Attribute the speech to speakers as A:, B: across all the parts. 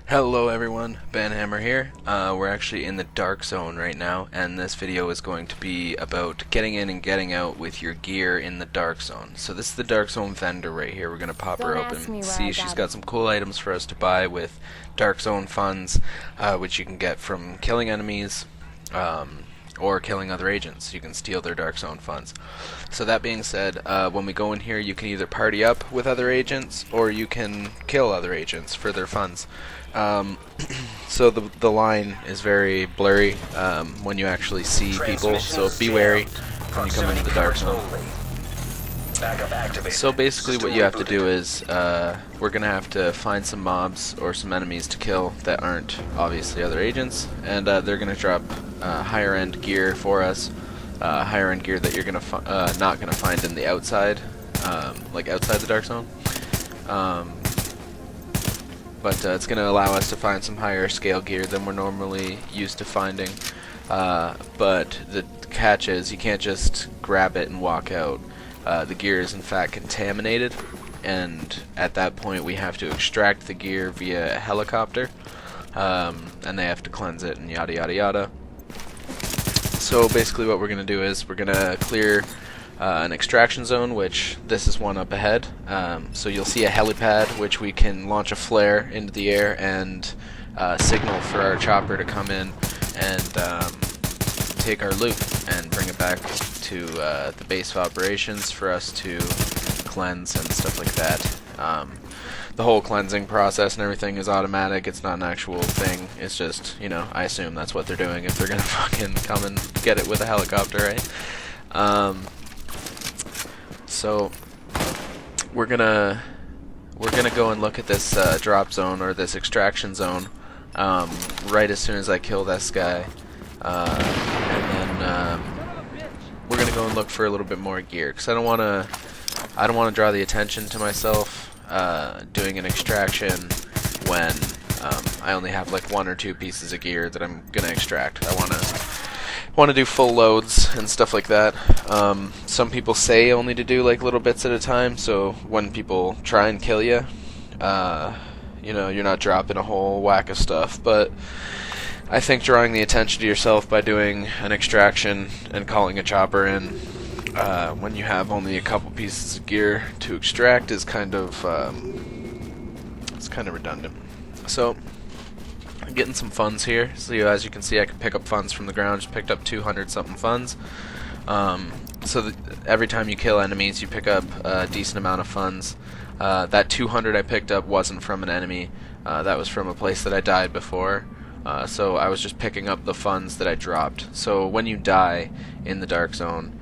A: Hello everyone, Banhammer here. We're actually in the Dark Zone right now, and this video is going to be about getting in and getting out with your gear in the Dark Zone. So this is the Dark Zone vendor right here. We're going to pop her open. See, she's got some cool items for us to buy with Dark Zone funds, which you can get from killing enemies, or killing other agents. You can steal their Dark Zone funds. So that being said, when we go in here, you can either party up with other agents, or you can kill other agents for their funds. So the line is very blurry when you actually see people, so be wary when you come into the Dark Zone. So basically what you have to do is, we're going to have to find some mobs or some enemies to kill that aren't obviously other agents, and they're going to drop higher end gear for us, higher end gear that you're gonna not going to find in the outside, like outside the Dark Zone. But it's going to allow us to find some higher scale gear than we're normally used to finding. But the catch is you can't just grab it and walk out. The gear is in fact contaminated, and at that point we have to extract the gear via a helicopter, and they have to cleanse it and yada yada yada. So basically what we're going to do is we're going to clear an extraction zone, which this is one up ahead. So you'll see a helipad which we can launch a flare into the air and signal for our chopper to come in and take our loot and bring it back to the base of operations for us to cleanse and stuff like that. The whole cleansing process and everything is automatic. It's not an actual thing. It's just, you know, I assume that's what they're doing if they're gonna fucking come and get it with a helicopter, right? So we're gonna go and look at this drop zone, or this extraction zone, right as soon as I kill this guy, and then we're gonna go and look for a little bit more gear, because I don't want to draw the attention to myself doing an extraction when I only have like 1 or 2 pieces of gear that I'm gonna extract. I want to do full loads and stuff like that. Some people say only to do like little bits at a time, so when people try and kill you, you know, you're not dropping a whole whack of stuff. But I think drawing the attention to yourself by doing an extraction and calling a chopper in when you have only a couple pieces of gear to extract is kind of it's kind of redundant. So I'm getting some funds here. So as you can see, I can pick up funds from the ground. Just picked up 200 something funds. So every time you kill enemies, you pick up a decent amount of funds. That 200 I picked up wasn't from an enemy. That was from a place that I died before. So I was just picking up the funds that I dropped. So when you die in the Dark Zone,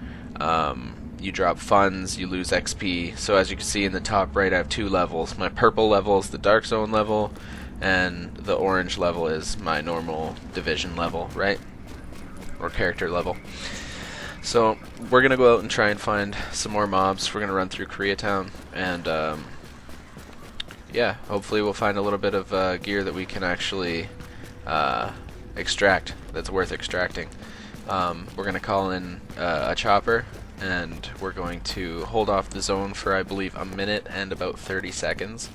A: you drop funds, you lose XP. So as you can see in the top right, I have 2 levels. My purple level is the Dark Zone level, and the orange level is my normal division level, right? Or character level. So we're gonna go out and try and find some more mobs. We're gonna run through Koreatown, and yeah, hopefully we'll find a little bit of gear that we can actually extract, that's worth extracting. We're gonna call in a chopper, and we're going to hold off the zone for, I believe, a minute and about 30 seconds.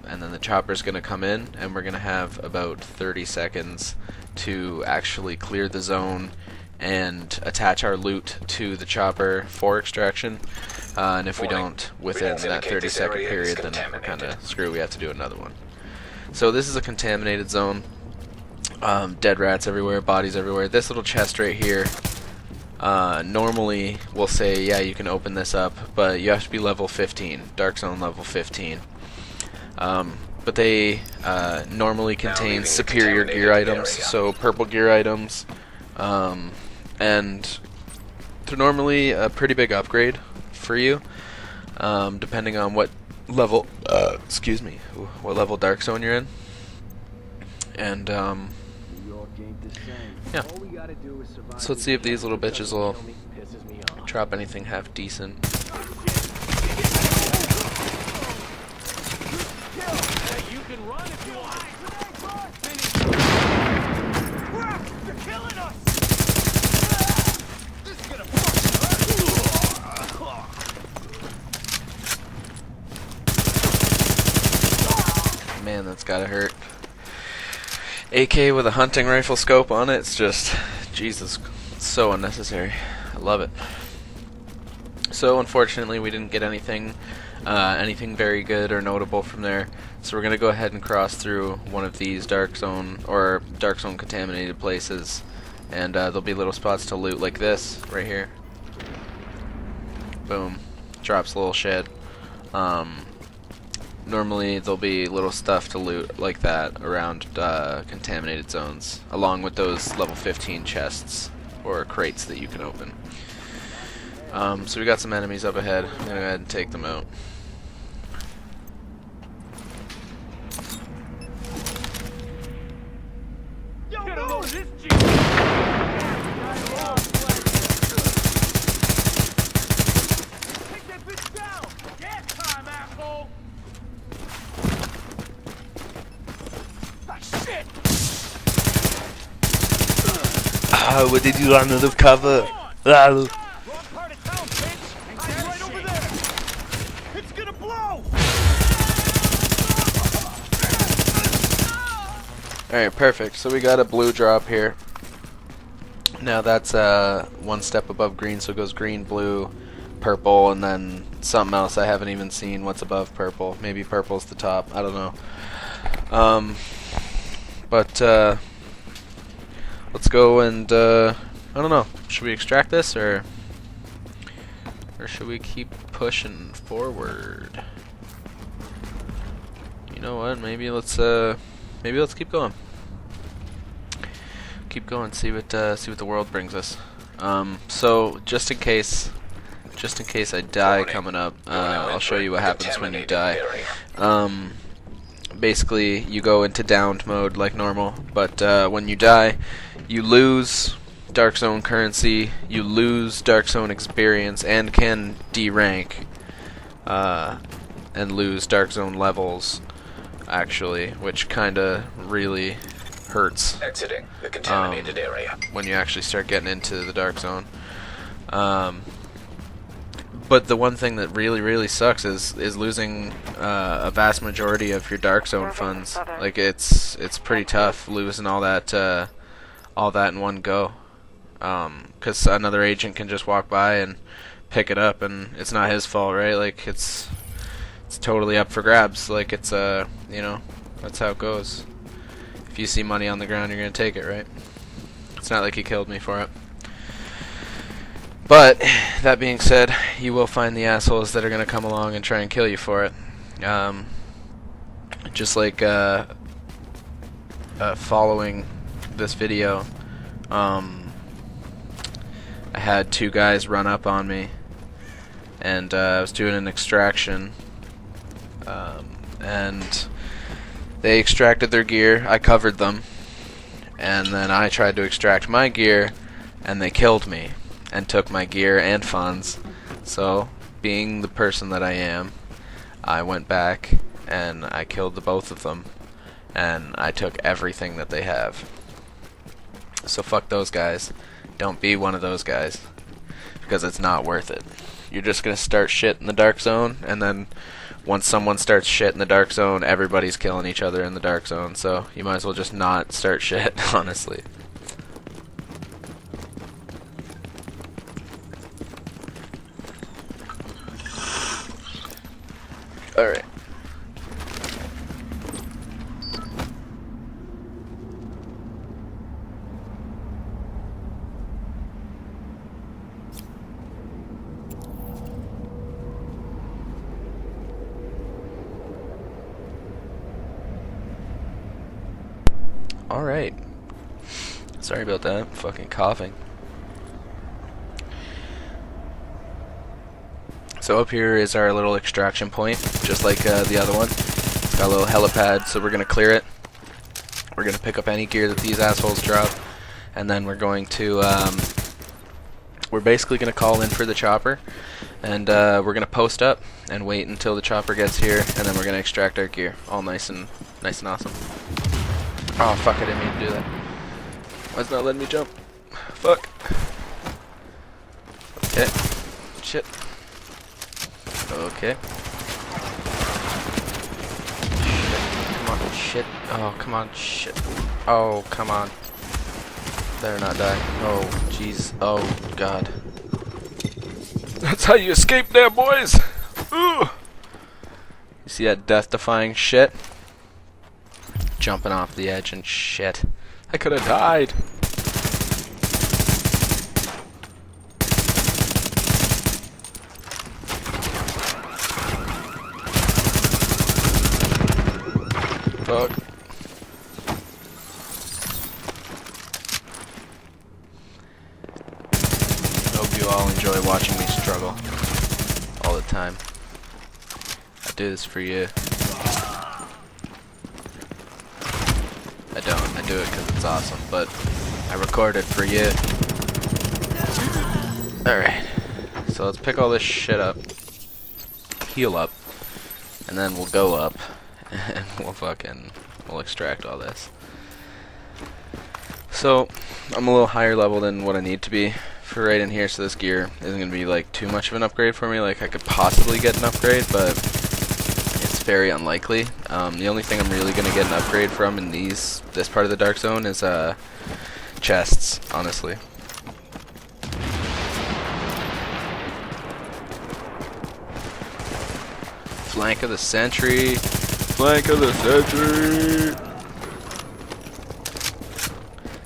A: And then the chopper's going to come in, and we're going to have about 30 seconds to actually clear the zone and attach our loot to the chopper for extraction. And if we don't within that 30-second period, then we're kind of screwed. We have to do another one. So this is a contaminated zone. Dead rats everywhere, bodies everywhere. This little chest right here, normally we'll say, yeah, you can open this up, but you have to be level 15, Dark Zone level 15. But they normally contain superior gear items, so purple gear items, and they're normally a pretty big upgrade for you, depending on what level, excuse me, what level Dark Zone you're in. And yeah, so let's see if these little bitches will drop anything half decent. Man, that's gotta hurt. AK with a hunting rifle scope on it, it's just, Jesus, so unnecessary. I love it. So unfortunately we didn't get anything very good or notable from there. So we're gonna go ahead and cross through one of these dark zone contaminated places, and there'll be little spots to loot like this right here. Boom, drops a little shit. Normally there'll be little stuff to loot like that around contaminated zones, along with those level 15 chests or crates that you can open. So we got some enemies up ahead. I'm gonna go ahead and take them out.
B: Get a load of this Jeep. Take that bitch down. Gas time, asshole. Ah, shit.
C: Oh, what did you run out of cover? Ah.
B: Wrong part of town, bitch. I'm right over there. It's gonna blow.
A: Alright, perfect. So we got a blue drop here. Now that's one step above green, so it goes green, blue, purple, and then something else I haven't even seen what's above purple. Maybe purple's the top. I don't know. Let's go and I don't know. Should we extract this or should we keep pushing forward? You know what? Maybe let's keep going. Keep going. See what the world brings us. So just in case I die coming up, I'll show you what happens when you die. Basically, you go into downed mode like normal, but when you die, you lose Dark Zone currency, you lose Dark Zone experience, and can D-rank, and lose Dark Zone levels, actually, which kinda really hurts.
D: Exiting the contaminated area.
A: When you actually start getting into the Dark Zone. But the one thing that really sucks is losing a vast majority of your Dark Zone funds. Like it's pretty tough losing all that in one go. 'Cause another agent can just walk by and pick it up, and it's not his fault, right? Like it's totally up for grabs. Like it's you know, that's how it goes. If you see money on the ground, you're gonna take it, right? It's not like he killed me for it. But that being said, you will find the assholes that are gonna come along and try and kill you for it. Just like following this video, I had two guys run up on me, and I was doing an extraction, and they extracted their gear. I covered them, and then I tried to extract my gear, and they killed me and took my gear and funds. So, being the person that I am, I went back and I killed the both of them, and I took everything that they have. So fuck those guys. Don't be one of those guys, because it's not worth it. You're just gonna start shit in the Dark Zone, and then once someone starts shit in the Dark Zone, everybody's killing each other in the Dark Zone. So you might as well just not start shit, honestly. Alright. Alright. Sorry about that. I'm fucking coughing. So up here is our little extraction point, just like the other one. It's got a little helipad, so we're going to clear it. We're going to pick up any gear that these assholes drop, and then we're going to, we're basically going to call in for the chopper, and we're going to post up and wait until the chopper gets here, and then we're going to extract our gear, all nice and awesome. Oh fuck, I didn't mean to do that. Why is it not letting me jump? Fuck. Okay. Shit. Okay. Shit. Come on. shit. Oh, come on. Shit. Oh, come on. Better not die. Oh, jeez. Oh, God. That's how you escape there, boys! Ooh. You see that death-defying shit? Jumping off the edge and shit. I could have died. Fuck. Hope you all enjoy watching me struggle all the time. I do this for you. I don't. I do it because it's awesome, but I record it for you. Alright. So let's pick all this shit up. Heal up. And then we'll go up. And we'll extract all this. So I'm a little higher level than what I need to be for right in here, so this gear isn't gonna be like too much of an upgrade for me. Like I could possibly get an upgrade, but it's very unlikely. The only thing I'm really gonna get an upgrade from in this part of the Dark Zone is chests, honestly. Flank of the sentry. Flank of the sentry!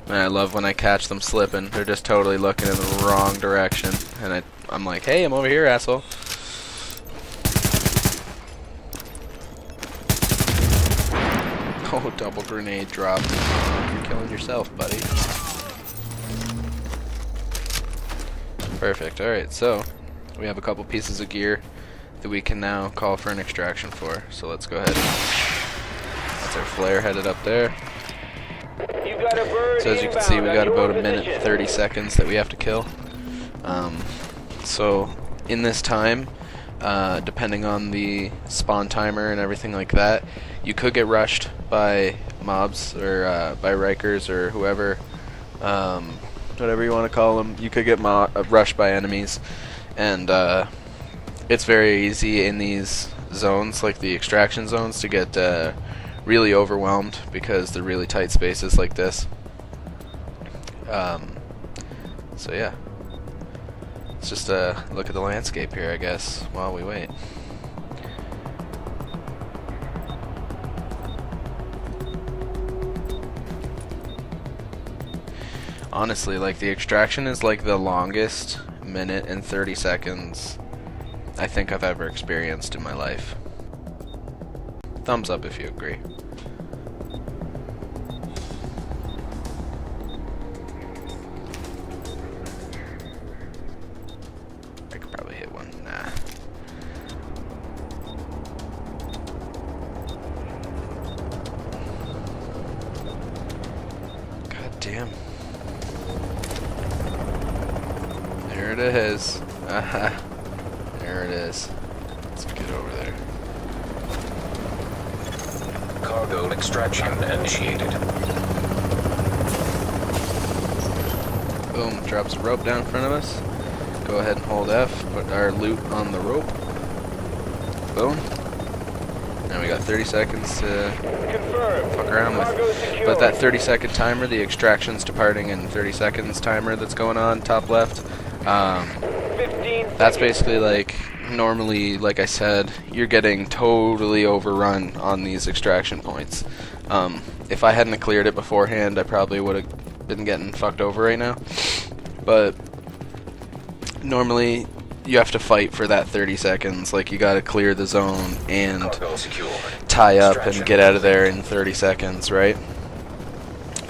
A: Man, I love when I catch them slipping. They're just totally looking in the wrong direction. And I'm like, hey, I'm over here, asshole. Oh, double grenade drop. You're killing yourself, buddy. Perfect. Alright, so we have a couple pieces of gear that we can now call for an extraction for. So let's go ahead. That's our flare headed up there. So as you can see, we got about a minute and 30 seconds that we have to kill. So in this time, depending on the spawn timer and everything like that, you could get rushed by mobs or by Rikers or whoever, whatever you want to call them. You could get rushed by enemies, and it's very easy in these zones, like the extraction zones, to get really overwhelmed because they're really tight spaces like this. So yeah, let's just look at the landscape here, I guess, while we wait. Honestly, like, the extraction is like the longest minute and 30 seconds I think I've ever experienced in my life. Thumbs up if you agree. I could probably hit one. Nah. God damn. There it is. Aha. There it is. Let's get over there.
D: Cargo extraction initiated.
A: Boom, drops a rope down in front of us. Go ahead and hold F, put our loot on the rope. Boom. Now we got 30 seconds to fuck around with. But that 30-second timer, the extraction's departing in 30 seconds timer that's going on, top left, that's basically like, normally, like I said, you're getting totally overrun on these extraction points. If I hadn't cleared it beforehand, I probably would have been getting fucked over right now. But normally you have to fight for that 30 seconds. Like, you gotta clear the zone and tie up and get out of there in 30 seconds, right?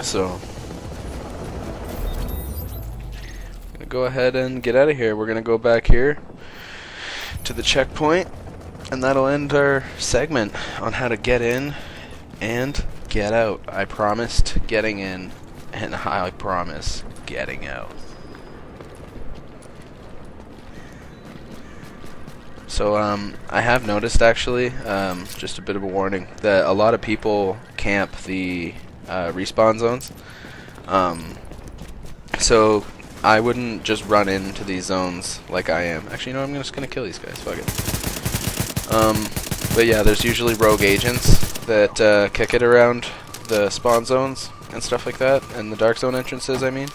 A: So I'm gonna go ahead and get out of here. We're gonna go back here to the checkpoint, and that'll end our segment on how to get in and get out. I promised getting in, and I promise getting out. So I have noticed, actually, just a bit of a warning, that a lot of people camp the respawn zones. So I wouldn't just run into these zones like I am. Actually, you know, I'm just gonna kill these guys. Fuck it. But yeah, there's usually rogue agents that kick it around the spawn zones and stuff like that, and the dark zone entrances, I mean.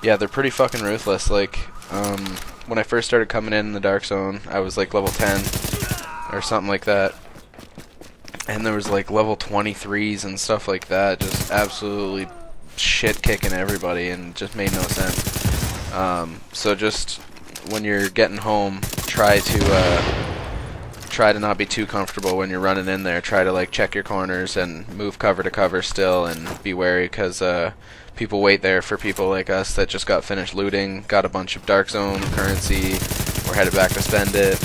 A: Yeah, they're pretty fucking ruthless. Like, when I first started coming in the dark zone, I was like level 10 or something like that. And there was like level 23s and stuff like that, just absolutely shit kicking everybody, and just made no sense. So just when you're getting home, try to not be too comfortable when you're running in there. Try to like check your corners and move cover to cover still, and be wary, because people wait there for people like us that just got finished looting, got a bunch of dark zone currency, we're headed back to spend it.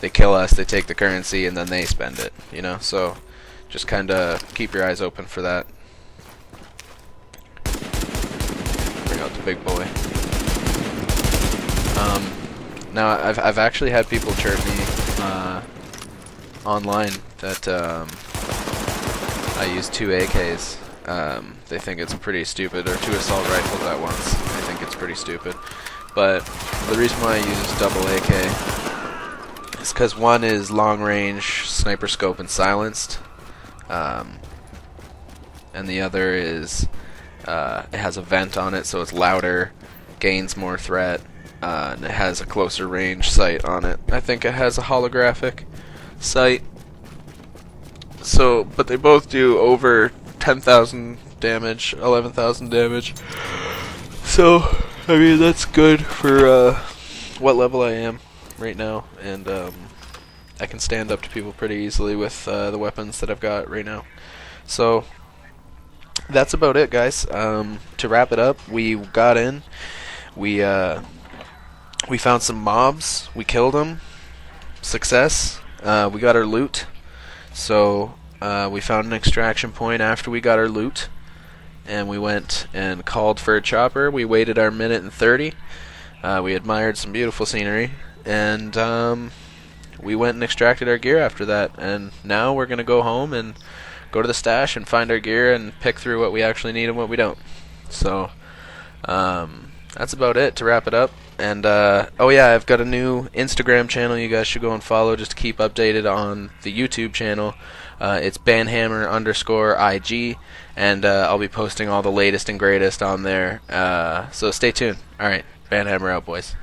A: They kill us, they take the currency, and then they spend it, you know? So just kind of keep your eyes open for that. Bring out the big boy. Now I've actually had people chirp me online that I use 2 AKs. They think it's pretty stupid, or 2 assault rifles at once. I think it's pretty stupid. But the reason why I use double AK is because one is long range, sniper scope, and silenced, and the other is it has a vent on it, so it's louder, gains more threat, and it has a closer range sight on it. I think it has a holographic sight. So, but they both do over 10,000 damage, 11,000 damage. So, I mean, that's good for what level I am right now, and I can stand up to people pretty easily with the weapons that I've got right now. So, that's about it, guys. To wrap it up, we got in, we found some mobs, we killed them, success, we got our loot. So we found an extraction point after we got our loot, and we went and called for a chopper. We waited our minute and 30. We admired some beautiful scenery, and we went and extracted our gear after that. And now we're going to go home and go to the stash and find our gear and pick through what we actually need and what we don't. So that's about it to wrap it up. And oh yeah, I've got a new Instagram channel you guys should go and follow just to keep updated on the YouTube channel. It's banhammer_IG, and I'll be posting all the latest and greatest on there. So stay tuned. Alright, Banhammer out, boys.